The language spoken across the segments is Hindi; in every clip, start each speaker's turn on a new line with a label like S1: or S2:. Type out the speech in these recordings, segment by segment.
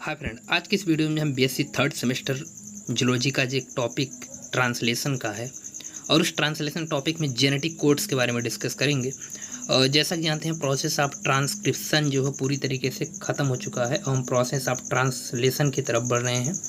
S1: हाय फ्रेंड, आज की इस वीडियो में हम बीएससी थर्ड सेमेस्टर जूलॉजी का जो एक टॉपिक ट्रांसलेशन का है और उस ट्रांसलेशन टॉपिक में जेनेटिक कोड्स के बारे में डिस्कस करेंगे। जैसा कि जानते हैं प्रोसेस ऑफ ट्रांसक्रिप्शन जो है पूरी तरीके से ख़त्म हो चुका है और हम प्रोसेस ऑफ ट्रांसलेशन की तरफ बढ़ रहे हैं।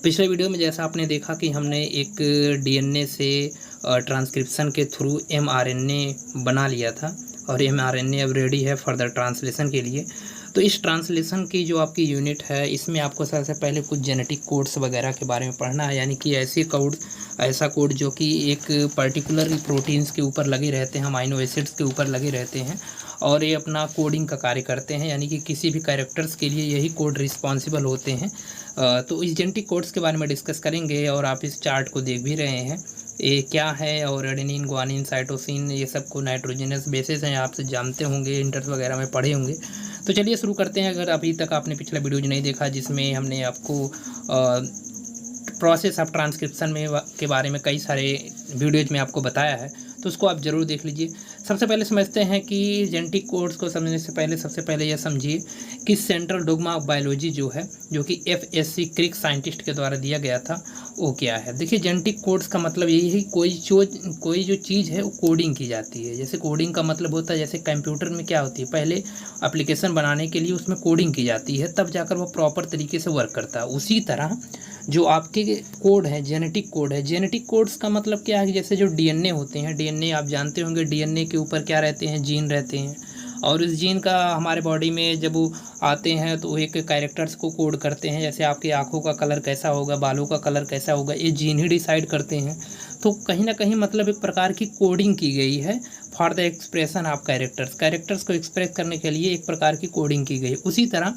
S1: पिछले वीडियो में जैसा आपने देखा कि हमने एक डीएनए से ट्रांसक्रिप्शन के थ्रू एमआरएनए बना लिया था और एमआरएनए अब रेडी है फर्दर ट्रांसलेशन के लिए। तो इस ट्रांसलेशन की जो आपकी यूनिट है इसमें आपको सबसे पहले कुछ जेनेटिक कोड्स वगैरह के बारे में पढ़ना है, यानी कि ऐसा कोड जो कि एक पर्टिकुलर प्रोटीन्स के ऊपर लगे रहते हैं, अमाइनो एसिड्स के ऊपर लगे रहते हैं और ये अपना कोडिंग का कार्य करते हैं, यानी कि किसी भी कैरेक्टर्स के लिए यही कोड रिस्पॉन्सिबल होते हैं। तो इस जेनेटिक कोड्स के बारे में डिस्कस करेंगे और आप इस चार्ट को देख भी रहे हैं ये क्या है। और एडेनिन, ग्वानिन, साइटोसिन ये सब को नाइट्रोजनस बेसिस हैं, आप जानते होंगे, इंटर्स वगैरह में पढ़े होंगे। तो चलिए शुरू करते हैं। अगर अभी तक आपने पिछला वीडियो नहीं देखा जिसमें हमने आपको प्रोसेस ऑफ ट्रांसक्रिप्शन में के बारे में कई सारे वीडियोज में आपको बताया है, तो उसको आप ज़रूर देख लीजिए। सबसे पहले समझते हैं कि जेनेटिक कोड्स को समझने से पहले सबसे पहले यह समझिए कि सेंट्रल डोग्मा ऑफ बायोलॉजी जो है, जो कि एफएससी क्रिक साइंटिस्ट के द्वारा दिया गया था, वो क्या है। देखिए, जेनेटिक कोड्स का मतलब यही है कोई जो चीज़ है वो कोडिंग की जाती है। जैसे कोडिंग का मतलब होता है, जैसे कंप्यूटर में क्या होती है, पहले एप्लीकेशन बनाने के लिए उसमें कोडिंग की जाती है, तब जाकर वो प्रॉपर तरीके से वर्क करता है। उसी तरह जो आपके कोड है, जेनेटिक कोड है, जेनेटिक कोड्स का मतलब क्या है कि जैसे जो डीएनए होते हैं, डीएनए आप जानते होंगे, डीएनए के ऊपर क्या रहते हैं, जीन रहते हैं और इस जीन का हमारे बॉडी में जब वो आते हैं तो एक कैरेक्टर्स को कोड करते हैं। जैसे आपकी आँखों का कलर कैसा होगा, बालों का कलर कैसा होगा, ये जीन ही डिसाइड करते हैं। तो कहीं ना कहीं मतलब एक प्रकार की कोडिंग की गई है for the expression of characters को एक्सप्रेस करने के लिए एक प्रकार की कोडिंग की गई। उसी तरह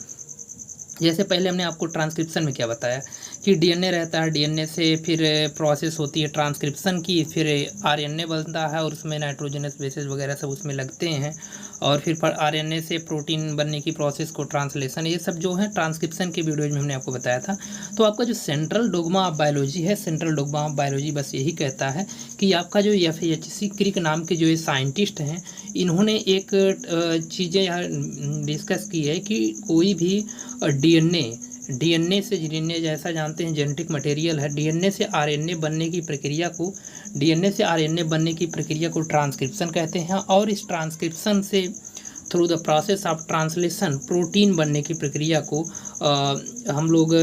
S1: जैसे पहले हमने आपको ट्रांसक्रिप्शन में क्या बताया कि डीएनए रहता है, डीएनए से फिर प्रोसेस होती है ट्रांसक्रिप्शन की, फिर आरएनए बनता है और उसमें नाइट्रोजनस बेसेस वगैरह सब उसमें लगते हैं और फिर आरएनए से प्रोटीन बनने की प्रोसेस को ट्रांसलेशन, ये सब जो है ट्रांसक्रिप्शन के वीडियोज में हमने आपको बताया था। तो आपका जो सेंट्रल डोग्मा ऑफ बायोलॉजी है, सेंट्रल डोग्मा ऑफ बायोलॉजी बस यही कहता है कि आपका जो एफएससी क्रिक नाम के जो ये साइंटिस्ट हैं, इन्होंने एक चीज़ें यहाँ डिस्कस की है कि कोई भी डीएनए से डीएनए जैसा जानते हैं जेनेटिक मटेरियल है, डीएनए से आरएनए बनने की प्रक्रिया को ट्रांसक्रिप्शन कहते हैं और इस ट्रांसक्रिप्शन से through the process of translation protein बनने की प्रक्रिया को हम लोग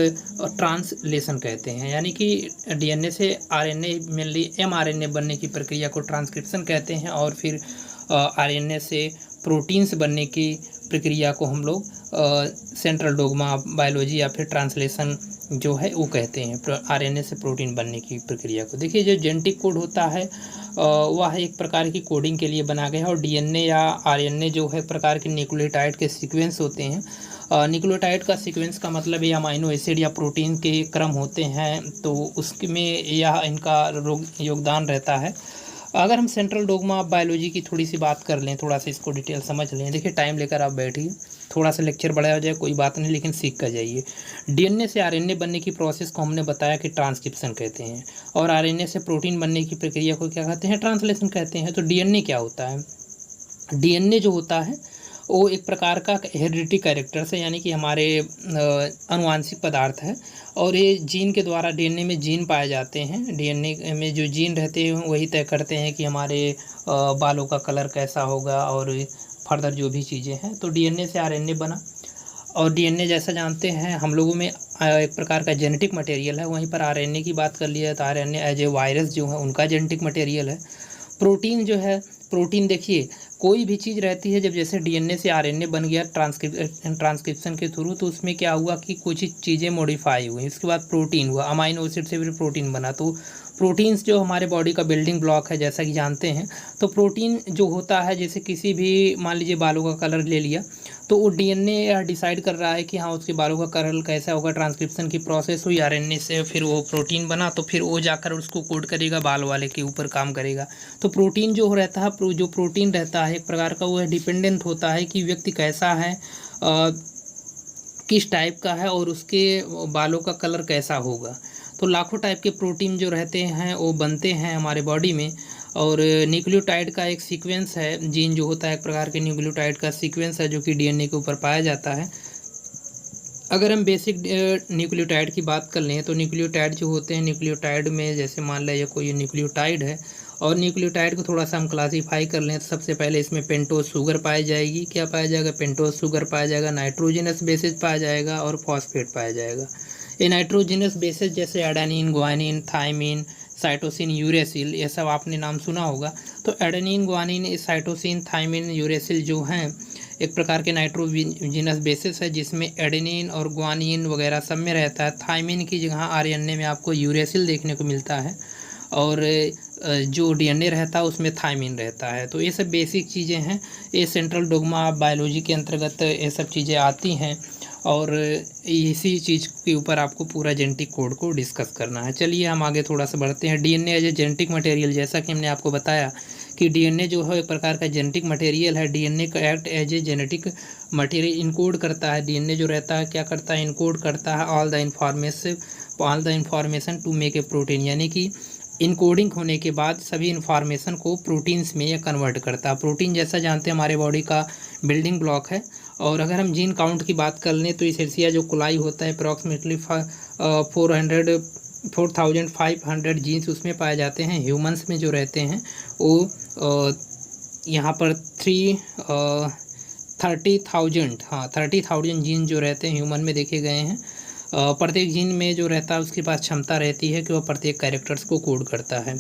S1: ट्रांसलेशन कहते हैं। यानी कि डीएनए से आरएनए, मेनली एमआरएनए बनने की प्रक्रिया को ट्रांसक्रिप्शन कहते हैं और फिर आरएनए से प्रोटीन्स बनने की प्रक्रिया को हम लोग सेंट्रल डोग्मा ऑफ बायोलॉजी या फिर ट्रांसलेशन जो है वो कहते हैं, आरएनए से प्रोटीन बनने की प्रक्रिया को। देखिए, जो जेनेटिक कोड होता है वह एक प्रकार की कोडिंग के लिए बना गया है और डीएनए या आरएनए जो है प्रकार के न्यूक्लियोटाइड के सीक्वेंस होते हैं। न्यूक्लियोटाइड का सीक्वेंस का मतलब ये अमाइनो एसिड या प्रोटीन के क्रम होते हैं, तो उसमें यह इनका योगदान रहता है। अगर हम सेंट्रल डोग्मा ऑफ बायोलॉजी की थोड़ी सी बात कर लें, थोड़ा सा इसको डिटेल समझ लें। देखिए, टाइम लेकर आप बैठिए, थोड़ा सा लेक्चर बढ़ाया हो जाए कोई बात नहीं, लेकिन सीख कर जाइए। डीएनए से आरएनए बनने की प्रोसेस को हमने बताया कि ट्रांसक्रिप्शन कहते हैं और आरएनए से प्रोटीन बनने की प्रक्रिया को क्या कहते हैं, ट्रांसलेशन कहते हैं। तो डीएनए क्या होता है, डीएनए जो होता है वो एक प्रकार का हेरिडिटी कैरेक्टर्स है, यानी कि हमारे आनुवांशिक पदार्थ है और ये जीन के द्वारा डीएनए में जीन पाए जाते हैं। डीएनए में जो जीन रहते हैं वही तय करते हैं कि हमारे बालों का कलर कैसा होगा और फर्दर जो भी चीज़ें हैं। तो डीएनए से आरएनए बना और डीएनए जैसा जानते हैं हम लोगों में एक प्रकार का जेनेटिक मटेरियल है। वहीं पर आरएनए की बात कर लिया तो आरएनए एज ए वायरस जो है उनका जेनेटिक मटेरियल है। प्रोटीन जो है, प्रोटीन देखिए कोई भी चीज़ रहती है, जब जैसे डीएनए से आरएनए बन गया ट्रांसक्रिप्शन के थ्रू, तो उसमें क्या हुआ कि कुछ चीज़ें मॉडिफाई हुई, उसके बाद प्रोटीन हुआ, अमाइनो एसिड से फिर प्रोटीन बना। तो प्रोटीन्स जो हमारे बॉडी का बिल्डिंग ब्लॉक है जैसा कि जानते हैं, तो प्रोटीन जो होता है, जैसे किसी भी मान लीजिए बालों का कलर ले लिया, तो वो डीएनए डिसाइड कर रहा है कि हाँ उसके बालों का कलर कैसा होगा, ट्रांसक्रिप्शन की प्रोसेस हुई, आरएनए से फिर वो प्रोटीन बना, तो फिर वो जाकर उसको कोड करेगा, बाल वाले के ऊपर काम करेगा। तो प्रोटीन जो रहता है, जो प्रोटीन रहता है एक प्रकार का, वो डिपेंडेंट होता है कि व्यक्ति कैसा है, किस टाइप का है और उसके बालों का कलर कैसा होगा। तो लाखों टाइप के प्रोटीन जो रहते हैं वो बनते हैं हमारे बॉडी में और न्यूक्लियोटाइड का एक सीक्वेंस है, जीन जो होता है एक प्रकार के न्यूक्लियोटाइड का सीक्वेंस है जो कि डीएनए के ऊपर पाया जाता है। अगर हम बेसिक न्यूक्लियोटाइड की बात कर लें तो न्यूक्लियोटाइड जो होते हैं, न्यूक्लियोटाइड में जैसे मान लिया कोई न्यूक्लियोटाइड है और न्यूक्लियोटाइड को थोड़ा सा हम क्लासीफाई कर लें तो सबसे पहले इसमें पेंटोज शुगर पाई जाएगी। क्या पाया जाएगा? पेंटोज शुगर पाया जाएगा, नाइट्रोजनस बेसिस पाया जाएगा और फॉस्फेट पाया जाएगा। ये नाइट्रोजनस बेसिस जैसे adenine, guanine, thymine, cytosine, uracil, ये सब आपने नाम सुना होगा। तो adenine, guanine, cytosine, thymine, uracil जो हैं एक प्रकार के नाइट्रोजनस बेसिस है जिसमें एडेनिन और ग्वानिन वगैरह सब में रहता है। थाइमिन की जगह आरएनए में आपको यूरेसिल देखने को मिलता है और जो डीएनए रहता है उसमें थाइमिन रहता है। तो ये सब बेसिक चीज़ें हैं, ये सेंट्रल डोग्मा ऑफ बायोलॉजी के अंतर्गत ये सब चीज़ें आती हैं और इसी चीज़ के ऊपर आपको पूरा जेनेटिक कोड को डिस्कस करना है। चलिए हम आगे थोड़ा सा बढ़ते हैं। DNA as a genetic material, जैसा कि हमने आपको बताया कि डीएनए जो है एक प्रकार का जेनेटिक मटेरियल है। डीएनए का act as a genetic material, encode करता है। डीएनए जो रहता है क्या करता है? इनकोड करता है all the information to make a protein, यानी कि इनकोडिंग होने के बाद सभी इन्फॉर्मेशन को प्रोटीन्स में यह कन्वर्ट करता है। प्रोटीन जैसा जानते हैं हमारे बॉडी का बिल्डिंग ब्लॉक है। और अगर हम जीन काउंट की बात कर लें तो इस एशिया जो कुलाई होता है अप्रॉक्सीमेटली 4500 जीन्स उसमें पाए जाते हैं। ह्यूमंस में जो रहते हैं वो यहाँ पर 30,000 जीन जो रहते हैं ह्यूमन में देखे गए हैं। प्रत्येक जीन में जो रहता है उसके पास क्षमता रहती है कि वह प्रत्येक कैरेक्टर्स को कोड करता है।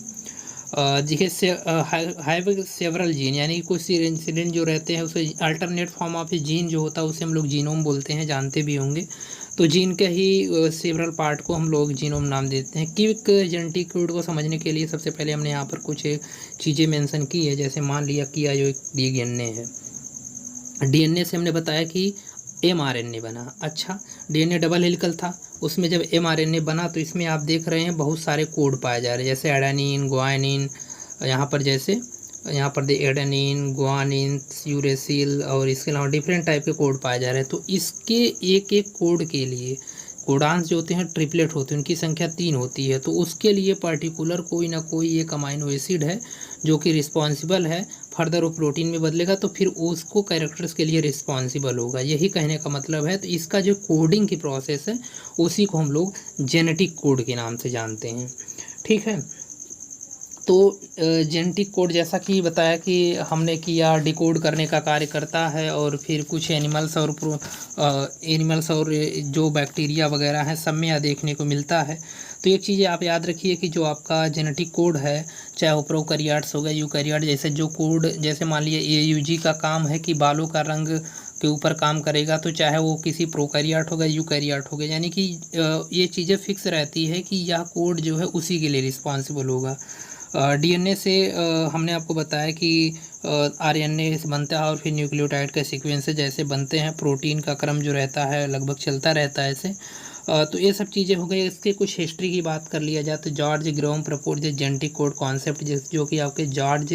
S1: जिसे हैव सेवरल जीन, यानी कि कुछ इंसिडेंट जो रहते हैं उसे अल्टरनेट फॉर्म ऑफ जीन जो होता है उसे हम लोग जीनोम बोलते हैं, जानते भी होंगे। तो जीन के ही सेवरल पार्ट को हम लोग जीनोम नाम देते हैं। क्विक जेनेटिक कोड को समझने के लिए सबसे पहले हमने यहाँ पर कुछ चीज़ें मेंशन की है। जैसे मान लिया कि जो एक डीएनए है, डीएनए से हमने बताया कि mRNA बना। अच्छा, डीएनए डबल हेलिकल था, उसमें जब mRNA बना तो इसमें आप देख रहे हैं बहुत सारे कोड पाए जा रहे हैं, जैसे एडेनिन, ग्वानिन, यहाँ पर एडेनिन, ग्वानिन, यूरेसिल और इसके अलावा डिफरेंट टाइप के कोड पाए जा रहे हैं। तो इसके एक एक कोड के लिए कोडांस जो होते हैं ट्रिपलेट होते हैं, उनकी संख्या 3 होती है। तो उसके लिए पर्टिकुलर कोई ना कोई एक अमाइनो एसिड है जो कि रिस्पॉन्सिबल है। फर्दर वो प्रोटीन में बदलेगा तो फिर उसको कैरेक्टर्स के लिए रिस्पॉन्सिबल होगा, यही कहने का मतलब है। तो इसका जो कोडिंग की प्रोसेस है उसी को हम लोग जेनेटिक कोड के नाम से जानते हैं। ठीक है, तो जेनेटिक कोड जैसा कि बताया कि हमने किया डिकोड करने का कार्य करता है और फिर कुछ एनिमल्स और जो बैक्टीरिया वगैरह हैं सब में यह देखने को मिलता है। तो एक चीज़ आप याद रखिए कि जो आपका जेनेटिक कोड है, चाहे वो प्रोकैरियोट्स हो गए, यूकैरियोट, जैसे जो कोड, जैसे मान लीजिए AUG का काम है कि बालों का रंग के ऊपर काम करेगा, तो चाहे वो किसी प्रोकैरियोट हो गया, यूकैरियोट हो गया, यानी कि ये चीज़ें फिक्स रहती है कि यह कोड जो है उसी के लिए रिस्पॉन्सिबल होगा। डीएनए से हमने आपको बताया कि आरएनए से बनता है और फिर न्यूक्लियोटाइड का सीक्वेंस जैसे बनते हैं। प्रोटीन का क्रम जो रहता है लगभग चलता रहता है ऐसे। तो ये सब चीज़ें हो गई। इसके कुछ हिस्ट्री की बात कर लिया जाए तो George Graham propose genetic code concept, जो कि आपके जॉर्ज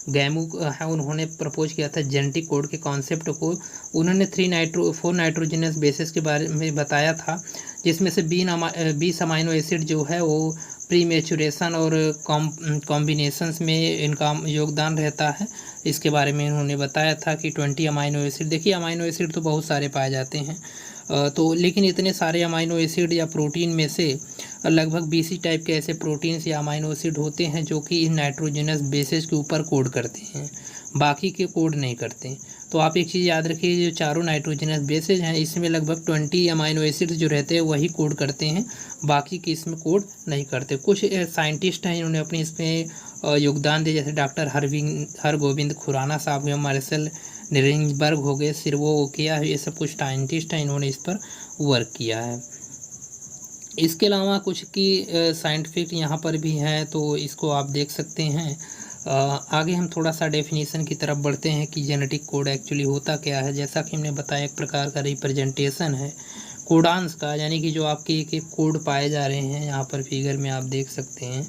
S1: गैमू है, उन्होंने प्रपोज किया था जेनेटिक कोड के कॉन्सेप्ट को। उन्होंने 4 नाइट्रोजनस बेसिस के बारे में बताया था, जिसमें से 20 अमाइनो एसिड जो है वो प्री मैचुरेशन और कॉम्बिनेशंस में इनका योगदान रहता है। इसके बारे में उन्होंने बताया था कि 20 अमाइनो एसिड, देखिए अमाइनो एसिड तो बहुत सारे पाए जाते हैं, तो लेकिन इतने सारे अमाइनो एसिड या प्रोटीन में से लगभग 20 टाइप के ऐसे प्रोटीन्स या अमाइनो एसिड होते हैं जो कि इन नाइट्रोजनस बेसिस के ऊपर कोड करते हैं, बाकी के कोड नहीं करते। तो आप एक चीज़ याद रखिए, जो चारों नाइट्रोजनस बेसिस हैं इसमें लगभग 20 अमाइनो एसिड जो रहते हैं वही कोड करते हैं, बाकी के इसमें कोड नहीं करते। कुछ साइंटिस्ट हैं इन्होंने अपने इसमें योगदान दिया, जैसे डॉक्टर हरगोविंद खुराना साहब हुए, मार्शल निरिंजबर्ग हो गए, सिर्वो किया, ये सब कुछ साइंटिस्ट हैं, इन्होंने इस पर वर्क किया है। इसके अलावा कुछ की साइंटिफिक यहाँ पर भी हैं, तो इसको आप देख सकते हैं। आगे हम थोड़ा सा डेफिनेशन की तरफ बढ़ते हैं कि जेनेटिक कोड एक्चुअली होता क्या है। जैसा कि हमने बताया एक प्रकार का रिप्रेजेंटेशन है कोडांस का, यानी कि जो आपके एक एक कोड पाए जा रहे हैं, यहाँ पर फिगर में आप देख सकते हैं।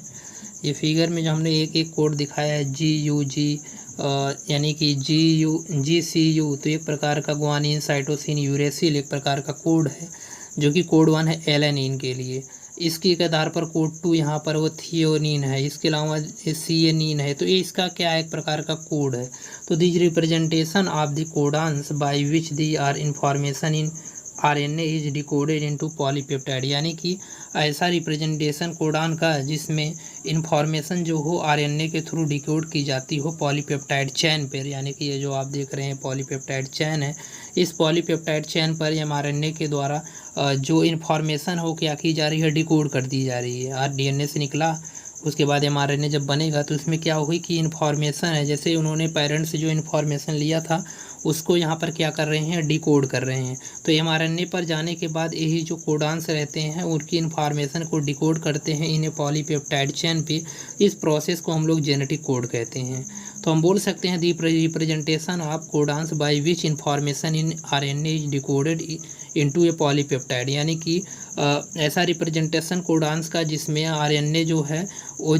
S1: ये फिगर में जो हमने एक एक कोड दिखाया है GUG, यानी कि GCU, तो एक प्रकार का ग्वानिन, साइटोसिन, यूरेसिल एक प्रकार का कोड है, जो कि कोड 1 है एलेनिन के लिए। इसके आधार पर कोड 2 यहाँ पर वो थियोनिन है, इसके अलावा सिएनिन है। तो ये इसका क्या है, एक प्रकार का कोड है। तो this representation of the codons by which the are information in RNA is decoded into polypeptide, यानी कि ऐसा रिप्रेजेंटेशन कोडान का जिसमें इंफॉर्मेशन जो हो आरएनए के थ्रू डिकोड की जाती हो पॉलीपेप्टाइड चेन पर, यानी कि ये जो आप देख रहे हैं पॉलीपेप्टाइड चेन है, इस पॉलीपेप्टाइड चेन पर एमआरएनए के द्वारा जो इन्फॉर्मेशन हो क्या की जा रही है, डिकोड कर दी जा रही है। आज डीएनए से निकला, उसके बाद एमआरएनए जब बनेगा तो इसमें क्या होगी कि इन्फॉर्मेशन है, जैसे उन्होंने पेरेंट्स से जो इन्फॉर्मेशन लिया था उसको यहाँ पर क्या कर रहे हैं, डिकोड कर रहे हैं। तो एमआरएनए पर जाने के बाद यही जो कोडान्स रहते हैं उनकी इन्फॉर्मेशन को डिकोड करते हैं इन्हें पॉलीपेप्टाइड चेन पे। इस प्रोसेस को हम लोग जेनेटिक कोड कहते हैं। तो हम बोल सकते हैं the representation of codons by which information in RNA is decoded into a polypeptide, यानी कि ऐसा रिप्रेजेंटेशन कोडान्स का जिसमें आरएनए जो है वो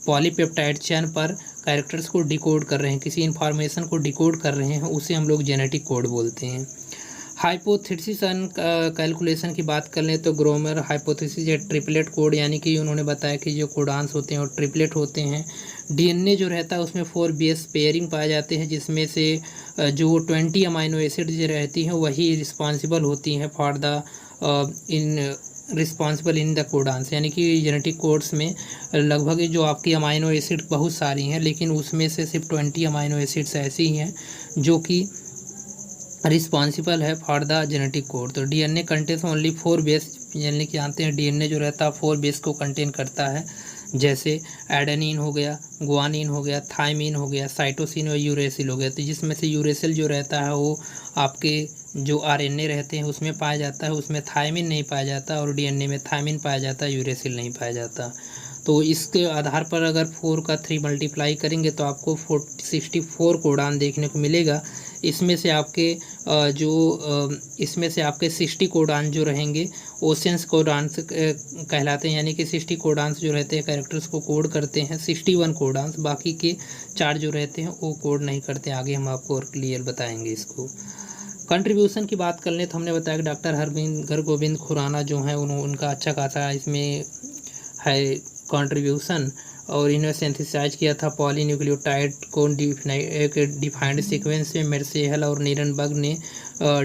S1: पॉलीपेप्टाइड चेन पर कैरेक्टर्स को डिकोड कर रहे हैं, किसी इन्फॉर्मेशन को डिकोड कर रहे हैं, उसे हम लोग जेनेटिक कोड बोलते हैं। हाइपोथेसिस एंड कैलकुलेशन की बात कर लें तो ग्रोमर हाइपोथेसिस या ट्रिपलेट कोड, यानी कि उन्होंने बताया कि जो कोडान्स होते हैं वो ट्रिपलेट होते हैं। डीएनए जो रहता है उसमें 4 बेस पेयरिंग पाए जाते हैं, जिसमें से जो 20 अमाइनो एसिड जो रहती हैं वही रिस्पॉन्सिबल होती हैं for the responsible in the codons, यानी कि जेनेटिक कोड्स में लगभग जो आपकी अमाइनो एसिड बहुत सारी हैं, लेकिन उसमें से सिर्फ 20 अमाइनो एसिड्स ऐसी हैं जो कि रिस्पॉन्सिबल है फॉर द जेनेटिक कोड। तो डीएनए कंटेन्स ओनली 4 बेस, यानी कि जानते हैं डीएनए जो रहता है 4 बेस को कंटेन करता है, जैसे एडेनिन हो गया, गुआनिन हो गया, थाइमिन हो गया, साइटोसिन और यूरेसिल हो गया। तो जिसमें से यूरेसिल जो रहता है वो आपके जो आरएनए रहते हैं उसमें पाया जाता है, उसमें थाइमिन नहीं पाया जाता, और डीएनए में थाइमिन पाया जाता है, यूरेसिल नहीं पाया जाता। तो इसके आधार पर अगर 4 का 3 मल्टीप्लाई करेंगे तो आपको 64 कोडान देखने को मिलेगा। इसमें से आपके इसमें से आपके 60 कोडान जो रहेंगे ओसेंस कोडान्स कहलाते हैं, यानी कि 60 कोडान्स जो रहते हैं कैरेक्टर्स को कोड करते हैं, 61 कोडान्स, बाकी के 4 जो रहते हैं वो कोड नहीं करते। आगे हम आपको और क्लियर बताएंगे इसको। कंट्रीब्यूशन की बात कर लें तो हमने बताया कि डॉक्टर हरगोविंद खुराना जो हैं उनका अच्छा खासा इसमें है कंट्रीब्यूशन, और इन्होंने सिंथेसाइज किया था पॉलीन्यूक्लियोटाइड को एक डिफाइंड सीक्वेंस में। मेर्सेहल और नीरनबर्ग ने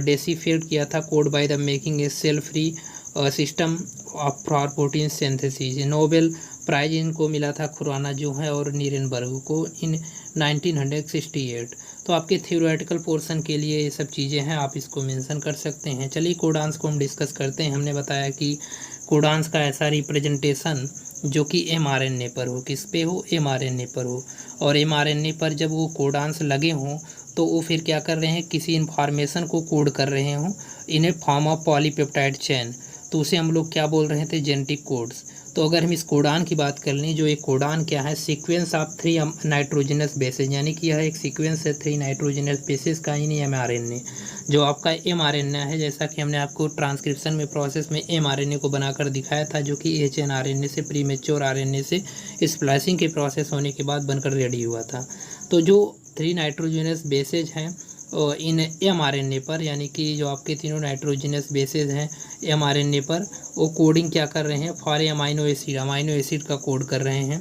S1: डेसिफाइड किया था code by the making a cell free system of for protein synthesis. Nobel prize इनको मिला था खुराना जो है और नीरनबर्ग को इन 1968। तो आपके थ्योरेटिकल पोर्शन के लिए ये सब चीज़ें हैं, आप इसको मेंशन कर सकते हैं। चलिए कोडान्स को हम डिस्कस करते हैं। हमने बताया कि कोडान्स का ऐसा रिप्रेजेंटेशन जो कि एमआरएनए पर हो, किस पे हो, एमआरएनए पर हो, और एमआरएनए पर जब वो कोडान्स लगे हों तो वो फिर क्या कर रहे हैं, किसी इन्फॉर्मेशन को कोड कर रहे हों इन ए फॉर्म ऑफ पॉलीपेप्टाइड चेन, तो उसे हम लोग क्या बोल रहे थे, जेनेटिक कोड्स। तो अगर हम इस कोडान की बात कर लें, जो एक कोडान क्या है, सीक्वेंस ऑफ 3 नाइट्रोजनस बेसेज, यानी कि यह एक सीक्वेंस है 3 नाइट्रोजनस बेसेस का इन एमआरएनए। जो आपका एमआरएनए है, जैसा कि हमने आपको ट्रांसक्रिप्शन में प्रोसेस में एमआरएनए को बनाकर दिखाया था, जो कि एचएनआरएनए से प्रीमेच्योर आरएनए से स्प्लाइसिंग के प्रोसेस होने के बाद बनकर रेडी हुआ था। तो जो 3 नाइट्रोजनस बेसेज हैं इन एमआरएनए पर, यानी कि जो आपके तीनों नाइट्रोजनस बेसेज हैं एमआरएनए पर, वो कोडिंग क्या कर रहे हैं, फॉर अमाइनो एसिड का कोड कर रहे हैं।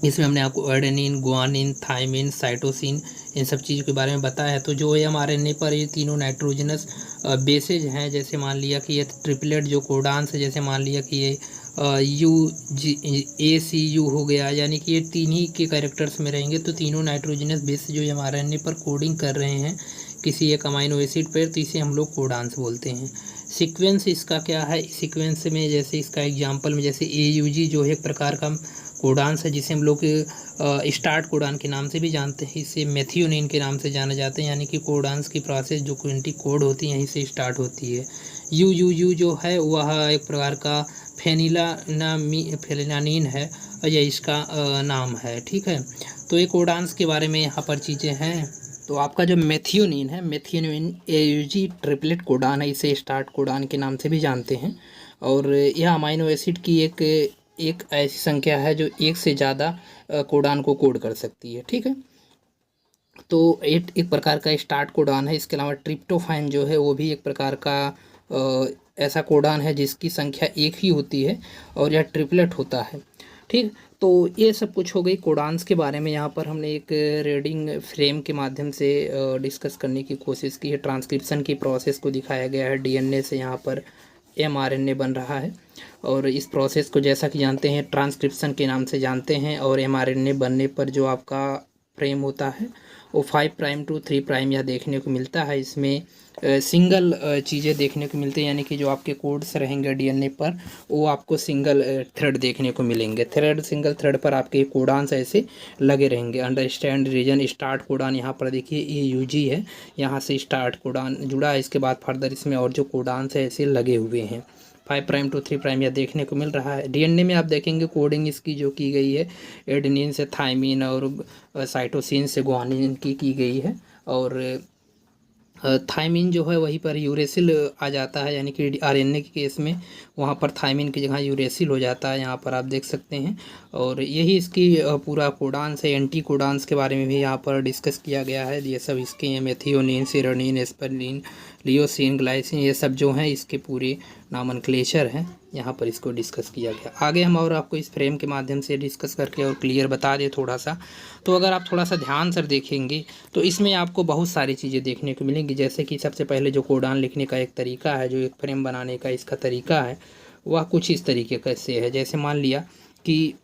S1: इसमें हमने आपको एडेनिन, गुआनिन, थाइमिन, साइटोसिन इन सब चीज़ों के बारे में बताया है। तो जो एमआरएनए पर ये तीनों नाइट्रोजनस बेसेज हैं, जैसे मान लिया कि ये ट्रिपलेट जो कोडान्स है, जैसे मान लिया कि ये UGACU हो गया, यानी कि ये 3 ही के कैरेक्टर्स में रहेंगे। तो तीनों नाइट्रोजनस बेस जो एमआरएनए पर कोडिंग कर रहे हैं किसी एक अमाइनो एसिड पर, तो इसे हम लोग कोडान्स बोलते हैं। सीक्वेंस इसका क्या है, सीक्वेंस में जैसे इसका एग्जांपल में जैसे AUG जो है एक प्रकार का कोडान्स है, जिसे हम लोग स्टार्ट कोडान के नाम से भी जानते हैं। इसे मेथियोनिन के नाम से जाना जाते हैं, यानी कि कोडान्स की प्रोसेस जो क्विंटिक कोड होती है यहीं से स्टार्ट होती है। UUU जो है वह एक प्रकार का फेनिलानिन है, यह इसका नाम है, ठीक है। तो ये कोडान्स के बारे में यहाँ पर चीज़ें हैं। तो आपका जो मेथियोनिन है, मेथियोनिन AUG ट्रिपलेट कोडान है, इसे स्टार्ट कोडान के नाम से भी जानते हैं। और यह अमाइनो एसिड की एक ऐसी संख्या है जो एक से ज़्यादा कोडान को कोड कर सकती है, ठीक है। तो एक प्रकार का स्टार्ट कोडान है। इसके अलावा ट्रिप्टोफैन जो है वो भी एक प्रकार का ऐसा कोडान है जिसकी संख्या एक ही होती है और यह ट्रिपलेट होता है। ठीक। तो ये सब कुछ हो गई कोडान्स के बारे में। यहाँ पर हमने एक रीडिंग फ्रेम के माध्यम से डिस्कस करने की कोशिश की है। ट्रांसक्रिप्शन की प्रोसेस को दिखाया गया है। डीएनए से यहाँ पर एमआरएनए बन रहा है और इस प्रोसेस को जैसा कि जानते हैं ट्रांसक्रिप्शन के नाम से जानते हैं। और एमआरएनए बनने पर जो आपका फ्रेम होता है वो 5 प्राइम टू 3 प्राइम यह देखने को मिलता है। इसमें सिंगल चीज़ें देखने को मिलती हैं, यानी कि जो आपके कोड्स रहेंगे डीएनए पर वो आपको सिंगल थ्रेड देखने को मिलेंगे। सिंगल थ्रेड पर आपके कोडान्स ऐसे लगे रहेंगे। अंडरस्टैंड रीजन स्टार्ट कोडान, यहाँ पर देखिए ये यूजी है, यहाँ से स्टार्ट कोडान जुड़ा है। इसके बाद फर्दर इसमें और जो कोडान्स है ऐसे लगे हुए हैं। 5 प्राइम टू 3 प्राइम यह देखने को मिल रहा है। डीएनए में आप देखेंगे कोडिंग इसकी जो की गई है एडेनिन से थाइमिन और साइटोसिन से ग्वानिन की गई है। और थाइमिन जो है वहीं पर यूरेसिल आ जाता है, यानी कि आरएनए के केस में वहाँ पर थाइमिन की जगह यूरेसिल हो जाता है, यहाँ पर आप देख सकते हैं। और यही इसकी पूरा कोडान्स है। एंटी कोडान्स के बारे में भी यहाँ पर डिस्कस किया गया है। ये सब इसके मेथियोनिन, सिरोनिन, एस्परलिन, लियोसिन, ग्लाइसिन, ये सब जो हैं इसके पूरे नामनक्लेचर हैं, यहाँ पर इसको डिस्कस किया गया। आगे हम और आपको इस फ्रेम के माध्यम से डिस्कस करके और क्लियर बता दें थोड़ा सा। तो अगर आप थोड़ा सा ध्यान से देखेंगे तो इसमें आपको बहुत सारी चीज़ें देखने को मिलेंगी। जैसे कि सबसे पहले जो कोडान लिखने का एक तरीका है, जो एक फ्रेम बनाने का इसका तरीका है, वह कुछ इस तरीके से है। जैसे मान लिया कि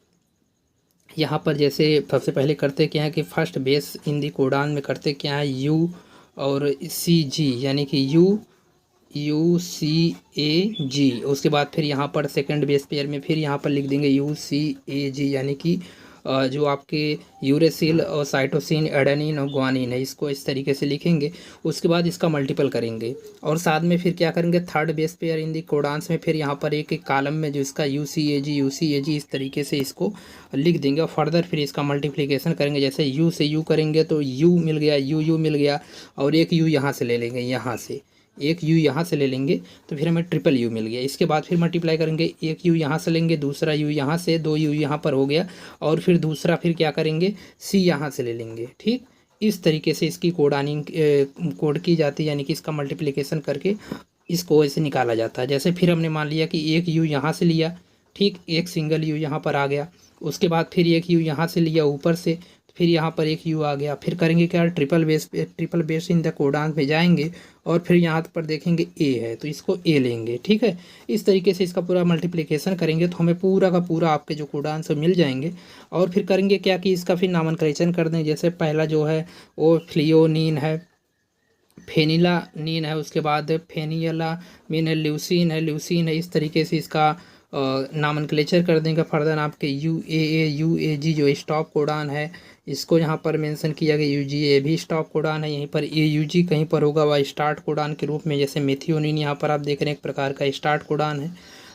S1: यहाँ पर जैसे सबसे पहले करते क्या है कि first base in the codon में करते क्या है यू और सी जी, यानी कि यू सी ए जी। उसके बाद फिर यहाँ पर सेकंड बेस पेयर में फिर यहाँ पर लिख देंगे यू सी ए जी, यानी कि जो आपके यूरेसिल और साइटोसिन, एडेनिन और ग्वानिन है, इसको इस तरीके से लिखेंगे। उसके बाद इसका मल्टीपल करेंगे और साथ में फिर क्या करेंगे थर्ड बेस पेयर इन दी कोडान्स में फिर यहाँ पर एक कॉलम में जो इसका यू सी ए जी इस तरीके से इसको लिख देंगे। और फर्दर फिर इसका मल्टीप्लिकेशन करेंगे। जैसे यू से यू करेंगे तो यू मिल गया, यू मिल गया, और एक यू यहाँ से ले लेंगे, यहाँ से एक यू यहाँ से ले लेंगे तो फिर हमें ट्रिपल यू मिल गया। इसके बाद फिर मल्टीप्लाई करेंगे, एक यू यहाँ से लेंगे, दूसरा यू यहाँ से, 2 यू यहाँ पर हो गया, और फिर दूसरा फिर क्या करेंगे सी यहाँ से ले लेंगे। ठीक, इस तरीके से इसकी कोड की जाती है, यानी कि इसका मल्टीप्लिकेशन करके इसको ऐसे निकाला जाता है। जैसे फिर हमने मान लिया कि एक यू यहाँ से लिया, ठीक, एक सिंगल यू यहाँ पर आ गया। उसके बाद फिर एक यू यहाँ से लिया ऊपर से, फिर यहाँ पर एक यू आ गया। फिर करेंगे क्या triple base in the codon पे जाएंगे और फिर यहाँ पर देखेंगे ए है तो इसको ए लेंगे। ठीक है, इस तरीके से इसका पूरा मल्टीप्लिकेशन करेंगे तो हमें पूरा का पूरा आपके जो कोडान से मिल जाएंगे। और फिर करेंगे क्या कि इसका फिर नामकरण कर दें। जैसे पहला जो है वो फ्लियोनिन है, फेनिलानिन है, उसके बाद फेनिलामिन है, ल्यूसिन है। इस तरीके से इसका नामनक्लेचर कर देंगे। फर्दर आपके यू ए जी जो स्टॉप कोडान है इसको यहाँ पर मेंशन किया गया। यू जी ए भी स्टॉप कोडान है, यहीं पर ए यू जी कहीं पर होगा वह स्टार्ट कोडान के रूप में। जैसे मेथियोनिन यहाँ पर आप देख रहे हैं एक प्रकार का स्टार्ट कोडान है।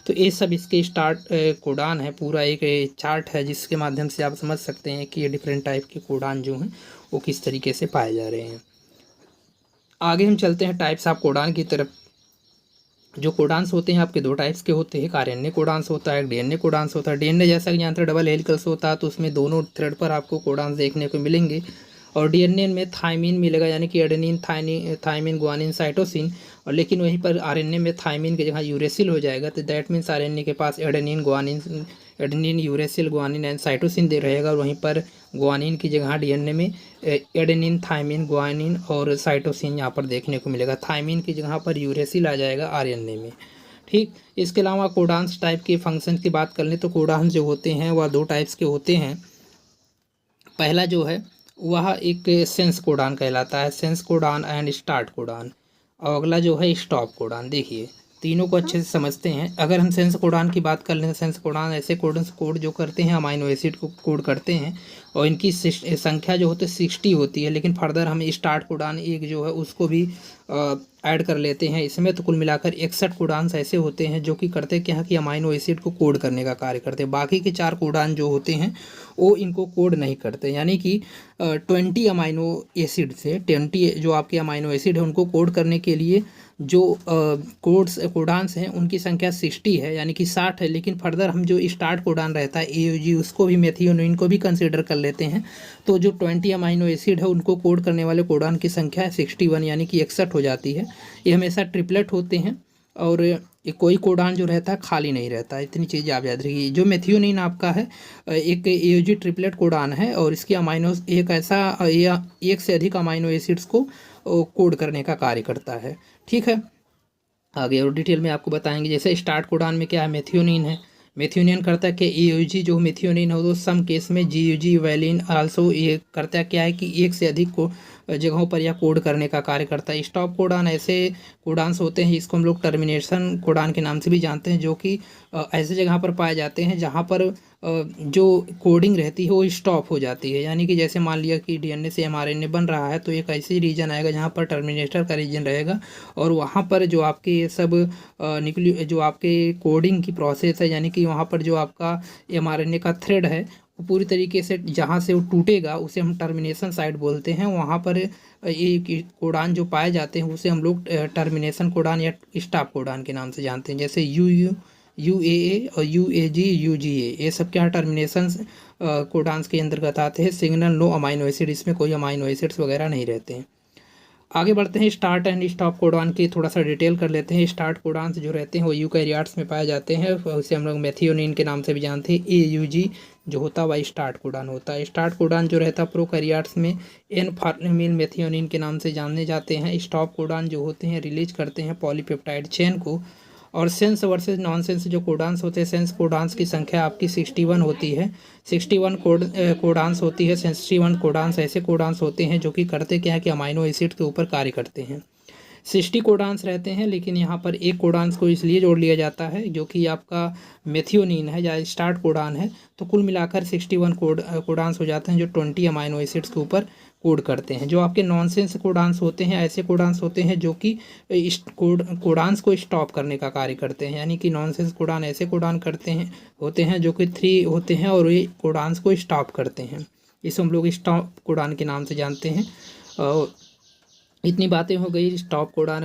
S1: तो ये सब इसके स्टार्ट कोडान है। पूरा एक चार्ट है जिसके माध्यम से आप समझ सकते हैं कि ये डिफरेंट टाइप के कोडान जो हैं वो किस तरीके से पाए जा रहे हैं। आगे हम चलते हैं टाइप्स ऑफ कोडान की तरफ। जो कोडान्स होते हैं आपके 2 टाइप्स के होते हैं, एक आरएनए कोडान्स होता है, एक डीएनए कोडान्स होता है। डीएनए जैसा कि जानते हैं डबल हेलिकल्स होता है तो उसमें दोनों थ्रेड पर आपको कोडान्स देखने को मिलेंगे। और डीएनए में थाइमिन मिलेगा, यानी कि एडेनिन, थाइमिन, ग्वानिन, साइटोसिन। और लेकिन वहीं पर आरएनए में थाइमिन की जगह यूरेसिल हो जाएगा। तो दैट मीन्स आरएनए के पास adenine, uracil, guanine and cytosine दे रहेगा। और वहीं पर ग्वानिन की जगह डीएनए में एडेनिन, थाइमिन, ग्वानिन और साइटोसिन यहाँ पर देखने को मिलेगा। थाइमिन की जगह पर यूरेसिल आ जाएगा आरएनए में। ठीक, इसके अलावा कोडान्स टाइप के फंक्शन की बात कर लें तो कोडान्स जो होते हैं वह 2 टाइप्स के होते हैं। पहला जो है वह एक सेंस कोडान कहलाता है, sense codon and start codon. और अगला जो है स्टॉप कोडान। देखिए तीनों को अच्छे से समझते हैं। अगर हम सेंस कोडान की बात कर लें, सेंस कोडान ऐसे कोड जो करते हैं अमाइनो एसिड को कोड करते हैं और इनकी संख्या जो होती है 60 होती है। लेकिन फर्दर हम स्टार्ट कोडान एक जो है उसको भी ऐड कर लेते हैं इसमें। तो कुल मिलाकर 61 कोडान्स ऐसे होते हैं जो कि करते क्या है कि अमाइनो एसिड को कोड करने का कार्य करते हैं। बाकी के 4 कोडान जो होते हैं वो इनको कोड नहीं करते, यानी कि 20 अमाइनो एसिड से 20 जो आपके अमाइनो एसिड है उनको कोड करने के लिए जो कोडान्स हैं उनकी संख्या 60 है, यानी कि 60 है। लेकिन फर्दर हम जो स्टार्ट कोडान रहता है AUG उसको भी मेथियोनिन को भी कंसीडर कर लेते हैं। तो जो 20 अमाइनो एसिड है उनको कोड करने वाले कोडान की संख्या है 61, यानी कि 61 हो जाती है। ये हमेशा ट्रिपलेट होते हैं और ये कोई कोडान जो रहता है खाली नहीं रहता है। इतनी चीज़ आप याद रखिए। जो मेथियोनिन आपका है एक एयूजी ट्रिपलेट कोडान है और इसकी अमाइनो एक ऐसा या एक से अधिक अमाइनो एसिड्स को कोड करने का कार्य करता है। ठीक है, आगे और डिटेल में आपको बताएंगे। जैसे स्टार्ट कोडान में क्या है, मेथियोनिन है। मेथियोनिन करता है कि एयूजी जो मेथियोनिन है तो सम केस में जीयूजी वैलिन आल्सो ये करता है क्या है कि एक से अधिक को जगहों पर यह कोड करने का कार्य करता है। स्टॉप कोडान ऐसे कोडान्स होते हैं, इसको हम लोग टर्मिनेशन कोडान के नाम से भी जानते हैं, जो कि ऐसे जगह पर पाए जाते हैं जहाँ पर जो कोडिंग रहती है वो स्टॉप हो जाती है। यानी कि जैसे मान लिया कि डीएनए से एमआरएनए बन रहा है तो एक ऐसी रीजन आएगा जहाँ पर टर्मिनेटर का रीजन रहेगा और वहाँ पर जो आपके ये सब जो आपके कोडिंग की प्रोसेस है, यानी कि वहाँ पर जो आपका एमआरएनए का थ्रेड है वो पूरी तरीके से जहाँ से वो टूटेगा उसे हम टर्मिनेशन साइट बोलते हैं। वहाँ पर ये कोडान जो पाए जाते हैं उसे हम लोग टर्मिनेशन कोडान या स्टॉप कोडान के नाम से जानते हैं। जैसे यूएए और यूएजी यूजीए ये सब क्या टर्मिनेशन कोडान्स के अंतर्गत आते हैं। सिग्नल नो अमाइनो एसिड, इसमें कोई अमाइनो एसिड्स वगैरह नहीं रहते हैं। आगे बढ़ते हैं, स्टार्ट एंड स्टॉप कोडान की थोड़ा सा डिटेल कर लेते हैं। स्टार्ट कोडान्स जो रहते हैं वो यूकैरियोट्स में पाए जाते हैं, उसे हम लोग मेथियोनिन के नाम से भी जानते हैं। एयूजी जो होता है वह स्टार्ट कोडान होता है। स्टार्ट कोडान जो रहता है प्रोकैरियोट्स में एन फॉर्मिल मेथियोनिन के नाम से जाने जाते हैं। स्टॉप कोडान जो होते हैं रिलीज करते हैं पॉलीपेप्टाइड चेन को। और सेंस वर्सेस नॉन सेंस जो कोडान्स होते हैं, सेंस कोडान्स की संख्या आपकी 61 होती है। 61 कोडान्स होती है। 61 कोडान्स ऐसे कोडान्स होते हैं जो कि करते क्या है कि अमाइनो एसिड के ऊपर कार्य करते हैं। 60 कोडान्स रहते हैं, लेकिन यहाँ पर एक कोडान्स को इसलिए जोड़ लिया जाता है जो कि आपका मेथियोनिन है या स्टार्ट कोडान है। तो कुल मिलाकर 61 कोडान्स हो जाते हैं जो 20 अमाइनो एसिड्स के ऊपर कोड करते हैं। जो आपके नॉनसेंस कोडान्स होते हैं ऐसे कोडान्स होते हैं जो कि कोडान्स को स्टॉप करने का कार्य करते हैं। यानी कि नॉनसेंस कोडान ऐसे कोडान करते हैं होते हैं जो कि 3 होते हैं और ये कोडान्स को स्टॉप करते हैं। इसे हम लोग स्टॉप कोडान के नाम से जानते हैं। इतनी बातें हो गई स्टॉप कोडान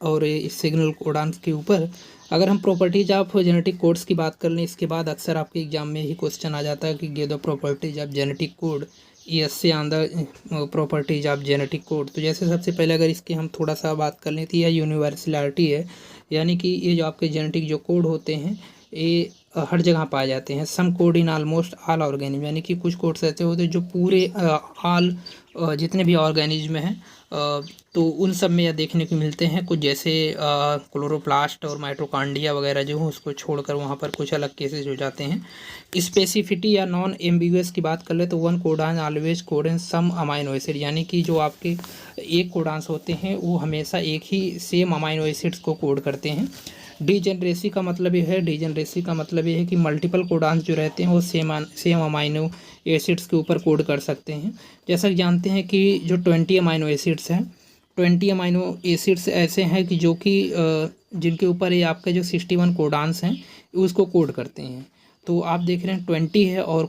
S1: और सिग्नल कोडान के ऊपर। अगर हम प्रॉपर्टीज ऑफ जेनेटिक कोड्स की बात कर लें, इसके बाद अक्सर आपके एग्जाम में ही क्वेश्चन आ जाता है कि give the properties of genetic code, ये से on the properties of genetic code. तो जैसे सबसे पहले अगर इसकी हम थोड़ा सा बात कर लें तो यह यूनिवर्सलिटी है, यानी कि ये जो आपके जेनेटिक जो कोड होते हैं ये हर जगह पाए जाते हैं। Some code in almost all organism, यानी कि कुछ कोड्स ऐसे होते हैं जो पूरे ऑल जितने भी ऑर्गेनिज्म हैं तो उन सब में यह देखने को मिलते हैं। कुछ जैसे क्लोरोप्लास्ट और माइटोकॉन्ड्रिया वगैरह जो हो उसको छोड़कर वहाँ पर कुछ अलग केसेस हो जाते हैं। स्पेसिफिटी या नॉन एम्बिगुअस की बात कर ले तो वन कोडान ऑलवेज कोडेन सम अमाइनो एसिड, यानी कि जो आपके एक कोडान्स होते हैं वो हमेशा एक ही सेम अमाइनो एसिड्स को कोड करते हैं। डीजेनरेसी का मतलब ये है कि मल्टीपल कोडान्स जो रहते हैं वो सेम अमाइनो एसिड्स के ऊपर कोड कर सकते हैं। जैसा कि जानते हैं कि जो 20 अमाइनो एसिड्स हैं, 20 अमाइनो एसिड्स ऐसे हैं कि जो कि जिनके ऊपर ये आपके जो 61 कोडान्स हैं उसको कोड करते हैं। तो आप देख रहे हैं 20 है और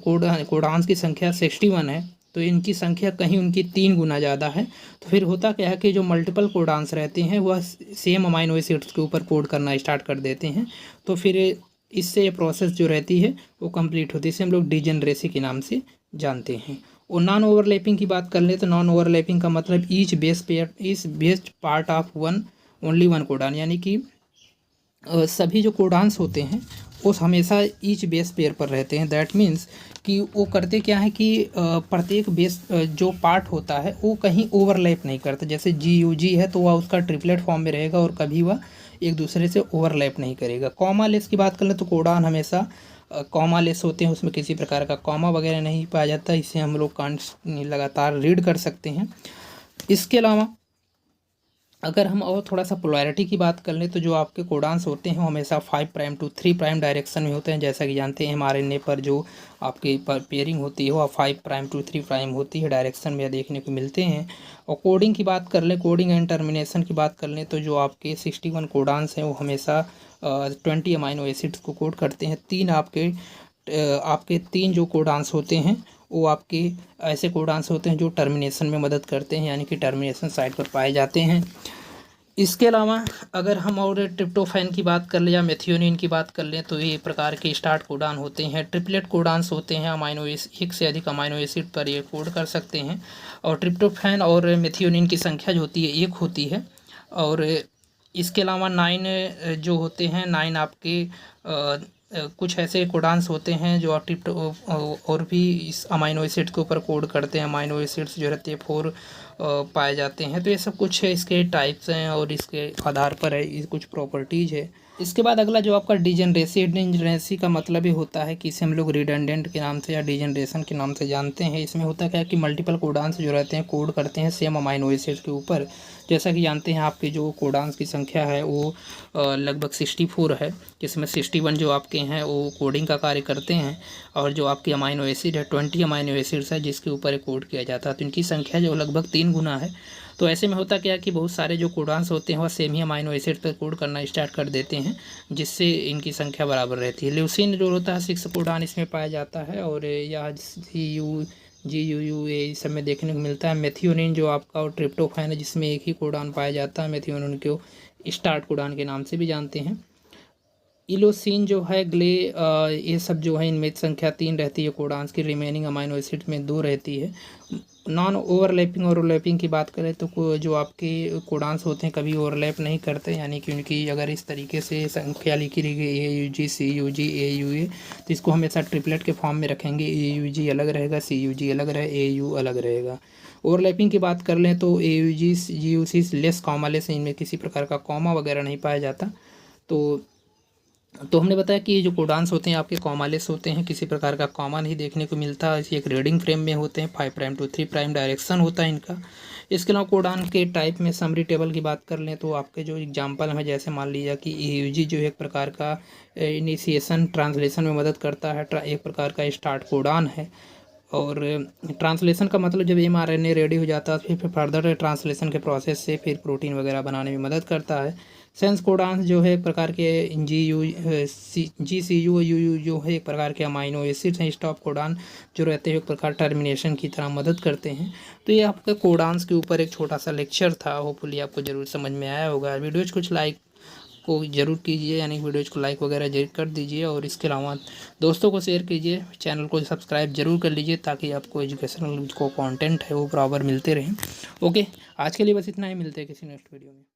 S1: कोडान्स की संख्या 61 है, तो इनकी संख्या कहीं उनकी 3 गुना ज़्यादा है। तो फिर होता क्या है कि जो मल्टीपल कोडान्स रहते हैं वह सेम अमाइनो एसिड्स के ऊपर कोड करना स्टार्ट कर देते हैं। तो फिर इससे ये प्रोसेस जो रहती है वो कंप्लीट होती है। इसे हम लोग डीजेनरेसी के नाम से जानते हैं। और नॉन ओवरलैपिंग की बात कर ले तो नॉन ओवरलैपिंग का मतलब each best part of only one codon, यानी कि सभी जो कोडान्स होते हैं वो हमेशा ईच बेस पेयर पर रहते हैं। दैट मीन्स कि वो करते क्या है कि प्रत्येक बेस जो पार्ट होता है वो कहीं ओवरलैप नहीं करता। जैसे जी है तो वह उसका ट्रिपलेट फॉर्म में रहेगा और कभी वह एक दूसरे से ओवरलैप नहीं करेगा। कॉमा लेस की बात कर लें तो कोडान हमेशा कॉमा लेस होते हैं, उसमें किसी प्रकार का कॉमा वगैरह नहीं पाया जाता। इसे हम लोग लगातार रीड कर सकते हैं। इसके अलावा अगर हम और थोड़ा सा पोलैरिटी की बात कर लें तो जो आपके कोडान्स होते हैं वो हमेशा 5 प्राइम टू 3 प्राइम डायरेक्शन में होते हैं। जैसा कि जानते हैं एमआरएनए पर जो आपकी पेयरिंग होती है वह 5 प्राइम टू 3 प्राइम होती है, डायरेक्शन में देखने को मिलते हैं। और कोडिंग की बात कर लें, कोडिंग एंड टर्मिनेशन की बात कर लें तो जो आपके 61 कोडान्स हैं वो हमेशा 20 अमाइनो एसिड्स को कोड करते हैं। 3 जो कोडान्स होते हैं वो आपके ऐसे कोडान्स होते हैं जो टर्मिनेशन में मदद करते हैं, यानी कि टर्मिनेशन साइट पर पाए जाते हैं। इसके अलावा अगर हम और ट्रिप्टोफैन की बात कर लें या मेथियोनिन की बात कर लें तो ये प्रकार के स्टार्ट कोडान होते हैं। ट्रिपलेट कोडान्स होते हैं, एक से अधिक अमाइनो एसिड पर ये कोड कर सकते हैं। और ट्रिप्टोफैन और मेथियोनिन की संख्या जो होती है 1 होती है और इसके अलावा 9 जो होते हैं 9 आपके कुछ ऐसे कोडान्स होते हैं जो और भी इस अमाइनो एसिड के ऊपर कोड करते हैं। अमाइनो एसिड्स जो रहते हैं 4 पाए जाते हैं। तो ये सब कुछ इसके टाइप्स हैं और इसके आधार पर है, ये कुछ प्रॉपर्टीज़ है। इसके बाद अगला जो आपका डिजेनरेसी का मतलब ही होता है कि इसे हम लोग रिडंडेंट के नाम से या डिजेनरेशन के नाम से जानते हैं। इसमें होता क्या है कि मल्टीपल कोडान्स जो रहते हैं कोड करते हैं सेम अमाइनो एसिड के ऊपर। जैसा कि जानते हैं आपके जो कोडान्स की संख्या है वो लगभग 64 है, जिसमें 61 जो आपके हैं वो कोडिंग का कार्य करते हैं और जो आपकी अमाइनो एसिड है 20 अमाइनो एसिड्स है जिसके ऊपर कोड किया जाता है। तो इनकी संख्या जो लगभग 3 गुना है। तो ऐसे में होता क्या है कि बहुत सारे जो कोडान्स होते हैं वह सेम ही अमाइनो एसिड पर कोड करना स्टार्ट कर देते हैं, जिससे इनकी संख्या बराबर रहती है। ल्यूसीन जो होता है 6 कोडान इसमें पाया जाता है और या GUA इस सब में देखने को मिलता है। मेथियोनिन जो आपका और ट्रिप्टोफैन है जिसमें एक ही कोडान पाया जाता है। मेथियोनिन को स्टार्ट कोडान के नाम से भी जानते हैं। इलोसिन जो है ये सब जो है इनमें संख्या 3 रहती है कोडान्स की। रिमेनिंग अमाइनो एसिड में 2 रहती है। नॉन ओवरलैपिंग ओवरलैपिंग की बात करें तो जो आपके कोडान्स होते हैं कभी ओवरलैप नहीं करते, यानी कि उनकी अगर इस तरीके से संख्या लिखी रही गई AUG CUG AUA तो इसको हमेशा ट्रिपलेट के फॉर्म में रखेंगे। AUG अलग रहेगा, CUG अलग रहेगा, AU अलग रहेगा। ओवरलैपिंग की बात कर लें तो AUG GUC लेस कॉमालेस, इनमें किसी प्रकार का कॉमा वगैरह नहीं पाया जाता। तो हमने बताया कि ये जो कोडान्स होते हैं आपके कॉमालेस होते हैं, किसी प्रकार का कॉमा नहीं देखने को मिलता। इसी एक रीडिंग फ्रेम में होते हैं, 5' to 3' डायरेक्शन होता है इनका। इसके अलावा कोडान के टाइप में समरी टेबल की बात कर लें तो आपके जो एग्जांपल है, जैसे मान लीजिए कि AUG जो एक प्रकार का इनिशिएशन ट्रांसलेशन में मदद करता है, एक प्रकार का स्टार्ट कोडान है। और ट्रांसलेशन का मतलब जब mRNA रेडी हो जाता है फिर फर्दर ट्रांसलेशन के प्रोसेस से फिर प्रोटीन वगैरह बनाने में मदद करता है। सेंस कोडान्स जो है एक प्रकार के GCU UU जो है एक प्रकार के अमाइनो एसिड्स हैं। स्टॉप कोडान जो रहते हैं एक प्रकार टर्मिनेशन की तरह मदद करते हैं। तो ये आपका कोडान्स के ऊपर एक छोटा सा लेक्चर था। होपफुली आपको ज़रूर समझ में आया होगा। वीडियोज़ कुछ लाइक को ज़रूर कीजिए, यानी वीडियोज़ को लाइक वगैरह जरूर कर दीजिए और इसके अलावा दोस्तों को शेयर कीजिए। चैनल को सब्सक्राइब जरूर कर लीजिए ताकि आपको एजुकेशनल जो कंटेंट है वो बराबर मिलते रहें। ओके, आज के लिए बस इतना ही, मिलते हैं किसी नेक्स्ट वीडियो में।